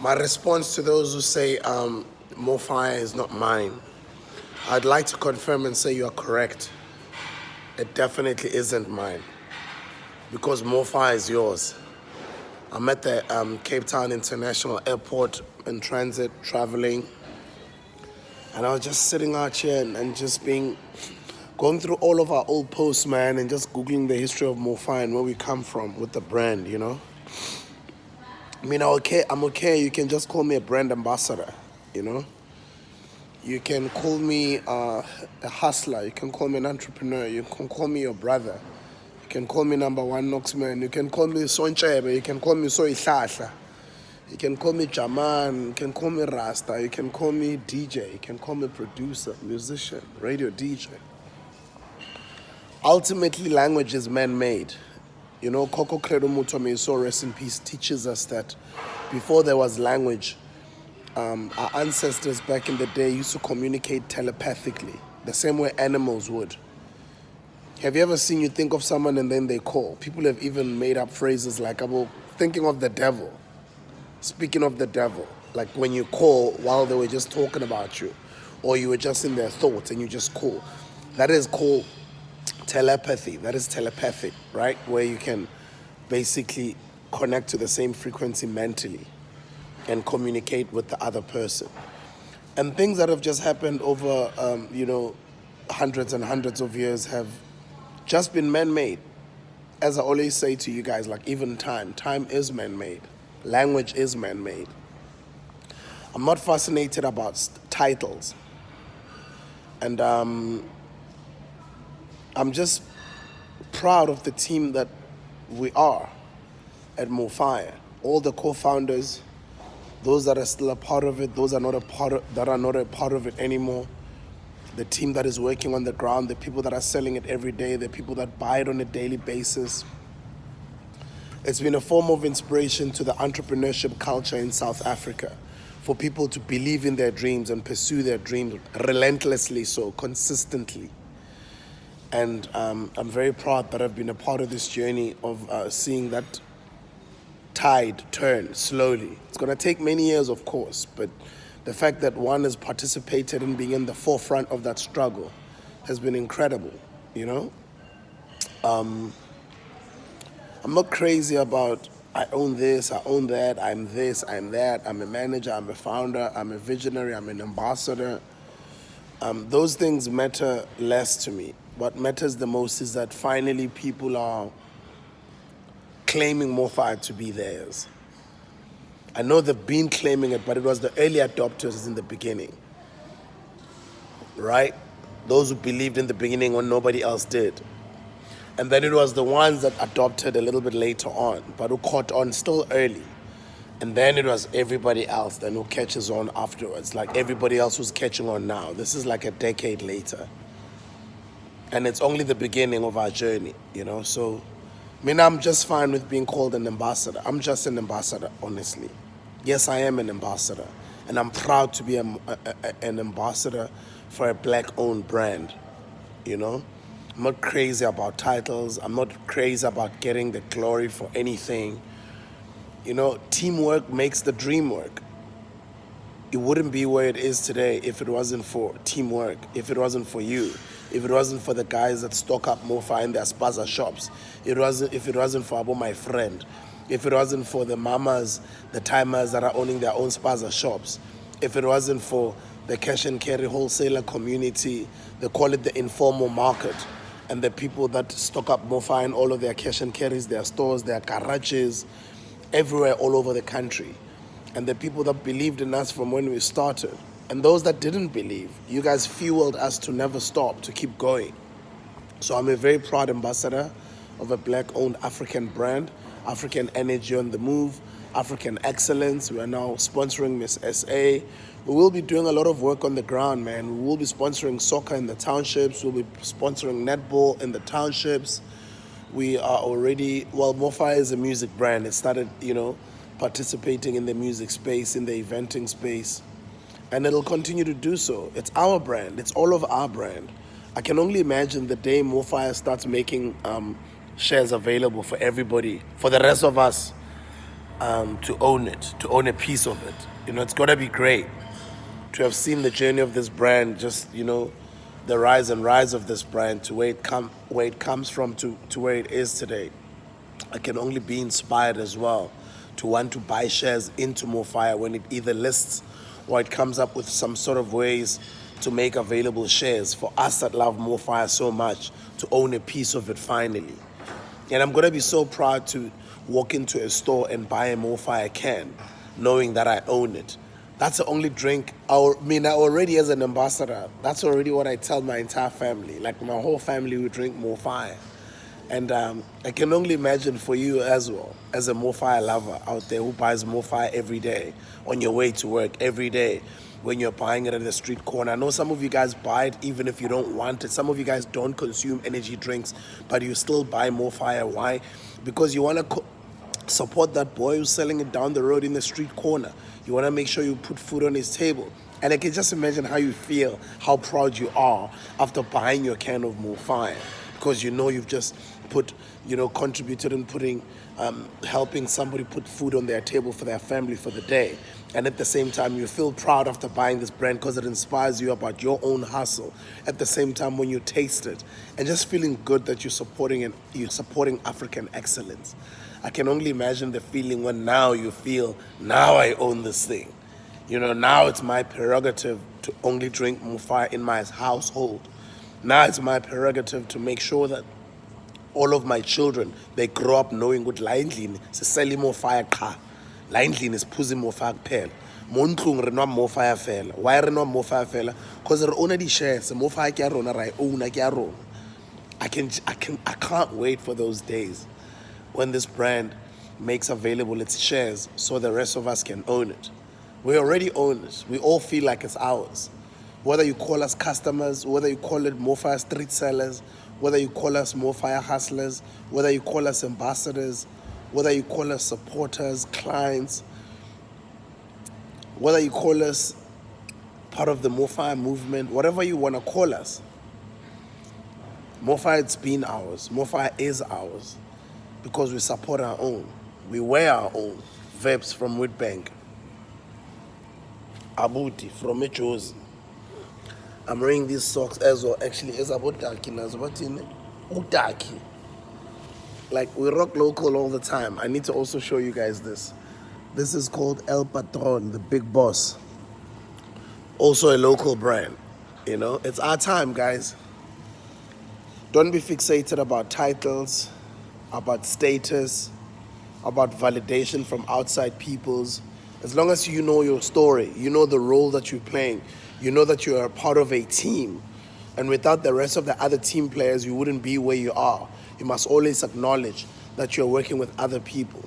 My response to those who say MOFAYA is not mine, I'd like to confirm and say you are correct. It definitely isn't mine because MOFAYA is yours. I'm at the Cape Town International Airport in transit, traveling, and I was just sitting out here and just going through all of our old posts, man, and just Googling the history of MOFAYA and where we come from with the brand, you know? I mean, I'm okay. You can just call me a brand ambassador, you know? You can call me a hustler. You can call me an entrepreneur. You can call me your brother. You can call me number one Knoxman. You can call me Sonchebe. You can call me Soy Sasa. You can call me Jaman. You can call me Rasta. You can call me DJ. You can call me producer, musician, radio DJ. Ultimately, language is man-made. You know, Koko Credo Mutome, so rest in peace, teaches us that before there was language, our ancestors back in the day used to communicate telepathically, the same way animals would. Have you ever seen you think of someone and then they call? People have even made up phrases like about thinking of the devil, speaking of the devil, like when you call while they were just talking about you, or you were just in their thoughts and you just call. That is called telepathy. That is telepathic, right? Where you can basically connect to the same frequency mentally and communicate with the other person. And things that have just happened over, hundreds and hundreds of years have just been man-made. As I always say to you guys, like even time is man-made. Language is man-made. I'm not fascinated about titles. And I'm just proud of the team that we are at MOFAYA. All the co-founders, those that are still a part of it, those that are not a part of it anymore. The team that is working on the ground, the people that are selling it every day, the people that buy it on a daily basis. It's been a form of inspiration to the entrepreneurship culture in South Africa, for people to believe in their dreams and pursue their dreams relentlessly, so consistently. And I'm very proud that I've been a part of this journey of seeing that tide turn slowly. It's going to take many years, of course, but the fact that one has participated in being in the forefront of that struggle has been incredible, you know? I'm not crazy about I own this, I own that, I'm this, I'm that, I'm a manager, I'm a founder, I'm a visionary, I'm an ambassador. Those things matter less to me. What matters the most is that finally people are claiming MOFAYA to be theirs. I know they've been claiming it, but it was the early adopters in the beginning, right? Those who believed in the beginning when nobody else did. And then it was the ones that adopted a little bit later on, but who caught on still early. And then it was everybody else then who catches on afterwards, like everybody else who's catching on now. This is like a decade later. And it's only the beginning of our journey, you know? So, I mean, I'm just fine with being called an ambassador. I'm just an ambassador, honestly. Yes, I am an ambassador. And I'm proud to be an ambassador for a black-owned brand, you know? I'm not crazy about titles. I'm not crazy about getting the glory for anything. You know, teamwork makes the dream work. It wouldn't be where it is today if it wasn't for teamwork, if it wasn't for you, if it wasn't for the guys that stock up MOFAYA in their spaza shops, if it wasn't for Abo, my friend, if it wasn't for the mamas, the timers that are owning their own spaza shops, if it wasn't for the cash and carry wholesaler community, they call it the informal market, and the people that stock up MOFAYA in all of their cash and carries, their stores, their garages, everywhere all over the country. And the people that believed in us from when we started. And those that didn't believe, you guys fueled us to never stop, to keep going. So I'm a very proud ambassador of a black-owned African brand, African energy on the move, African excellence. We are now sponsoring Miss SA. We will be doing a lot of work on the ground, man. We will be sponsoring soccer in the townships. We'll be sponsoring netball in the townships. We are already, well, MOFAYA is a music brand. It started, participating in the music space, in the eventing space, and it'll continue to do so. It's our brand. It's all of our brand. I can only imagine the day MOFAYA starts making shares available for everybody, for the rest of us. to own it, to own a piece of it. You know, it's got to be great to have seen the journey of this brand, just, you know, the rise and rise of this brand to where it comes from to where it is today. I can only be inspired as well to want to buy shares into MOFAYA when it either lists or it comes up with some sort of ways to make available shares for us that love MOFAYA so much to own a piece of it finally. And I'm going to be so proud to walk into a store and buy a MOFAYA can, knowing that I own it. That's the only drink, I already as an ambassador, that's already what I tell my entire family. Like my whole family will drink MOFAYA. And I can only imagine for you as well, as a MOFAYA lover out there who buys MOFAYA every day, on your way to work every day, when you're buying it at the street corner. I know some of you guys buy it even if you don't want it. Some of you guys don't consume energy drinks, but you still buy MOFAYA. Why? Because you want to support that boy who's selling it down the road in the street corner. You want to make sure you put food on his table. And I can just imagine how you feel, how proud you are after buying your can of MOFAYA, because you know you've just put, you know, contributed in putting, helping somebody put food on their table for their family for the day. And at the same time, you feel proud after buying this brand because it inspires you about your own hustle. At the same time, when you taste it, and just feeling good that you're supporting African excellence. I can only imagine the feeling when now you feel, now I own this thing. You know, now it's my prerogative to only drink MOFAYA in my household. Now it's my prerogative to make sure that all of my children, they grow up knowing what la endlini sisela MOFAYA qha. La endlini siphuza MOFAYA kuphela. Mo ntlong re nwa MOFAYA fela. Why re nwa MOFAYA fela? Because re own di-shares. MOFAYA ke ya rona, ra own ke ya rona. I can't wait for those days when this brand makes available its shares so the rest of us can own it. We already own it. We all feel like it's ours. Whether you call us customers, whether you call it MOFAYA street sellers, whether you call us MOFAYA hustlers, whether you call us ambassadors, whether you call us supporters, clients, whether you call us part of the MOFAYA movement, whatever you want to call us, MOFAYA, it's been ours. MOFAYA is ours because we support our own. We wear our own. Vapes from Witbank. Abuti from Echozi. I'm wearing these socks as well. Actually, it's about Daki. Udaki. Like, we rock local all the time. I need to also show you guys this. This is called El Patron, the big boss. Also a local brand. You know, it's our time, guys. Don't be fixated about titles, about status, about validation from outside people's. As long as you know your story, you know the role that you're playing, you know that you're a part of a team, and without the rest of the other team players, you wouldn't be where you are. You must always acknowledge that you're working with other people.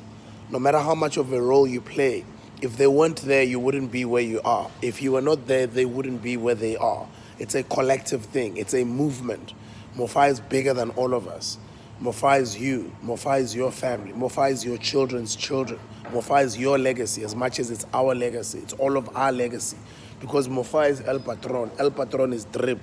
No matter how much of a role you play, if they weren't there, you wouldn't be where you are. If you were not there, they wouldn't be where they are. It's a collective thing. It's a movement. MOFAYA is bigger than all of us. MOFAYA is you. MOFAYA is your family. MOFAYA is your children's children. MOFAYA is your legacy as much as it's our legacy. It's all of our legacy. Because MOFAYA is El Patron. El Patron is Drip.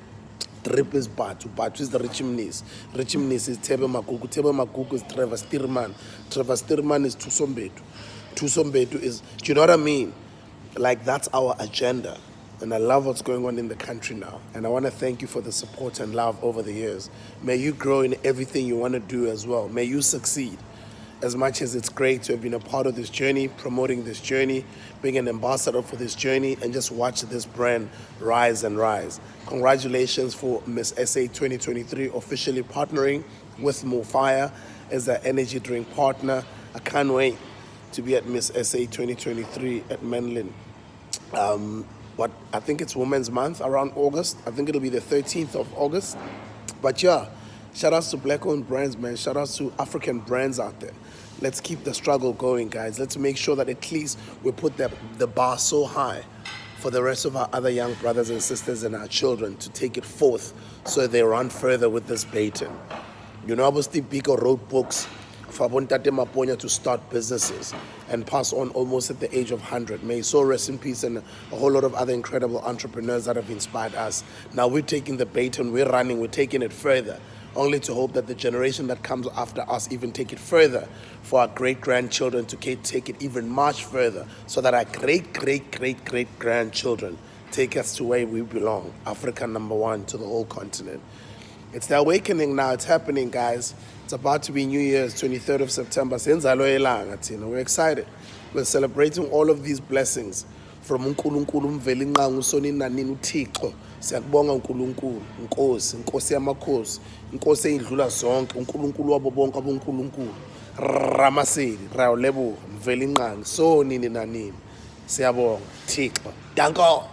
Drip is Batu. Batu is the Richimnis. Richimnis is Tebe Makuku. Tebe Makuku is Trevor Stirman. Trevor Stirman is Tusombetu. Tusombetu is, do you know what I mean? Like, that's our agenda. And I love what's going on in the country now. And I want to thank you for the support and love over the years. May you grow in everything you want to do as well. May you succeed. As much as it's great to have been a part of this journey, promoting this journey, being an ambassador for this journey, and just watch this brand rise and rise. Congratulations for Miss SA 2023 officially partnering with MOFAYA as the energy drink partner. I can't wait to be at Miss SA 2023 at Menlyn. I think it's Women's Month around August. I think it'll be the 13th of August. But yeah, shout outs to black-owned brands, man. Shout outs to African brands out there. Let's keep the struggle going, guys. Let's make sure that at least we put the bar so high for the rest of our other young brothers and sisters and our children to take it forth so they run further with this baton. You know, obviously, Biko wrote books for Bontate Maponya to start businesses and pass on almost at the age of 100. May so rest in peace, and a whole lot of other incredible entrepreneurs that have inspired us. Now we're taking the baton, we're running, we're taking it further only to hope that the generation that comes after us even take it further, for our great-grandchildren to take it even much further, so that our great-great-great-great-grandchildren take us to where we belong, Africa #1 to the whole continent. It's the awakening now. It's happening, guys. It's about to be New Year's, 23rd of September. We're excited. We're celebrating all of these blessings from uNkulunkulu mvelinqangu soninanini uThixo. Siyakubonga uNkulunkulu, Nkosi, Nkosi yamakhosi, Inkosi eyidlula zonke, uNkulunkulu wabo bonke abonkulunkulu. Ramaseli, Rawulebo, mvelinqangu sonini nanini. Siyabonga Thixo. Danko.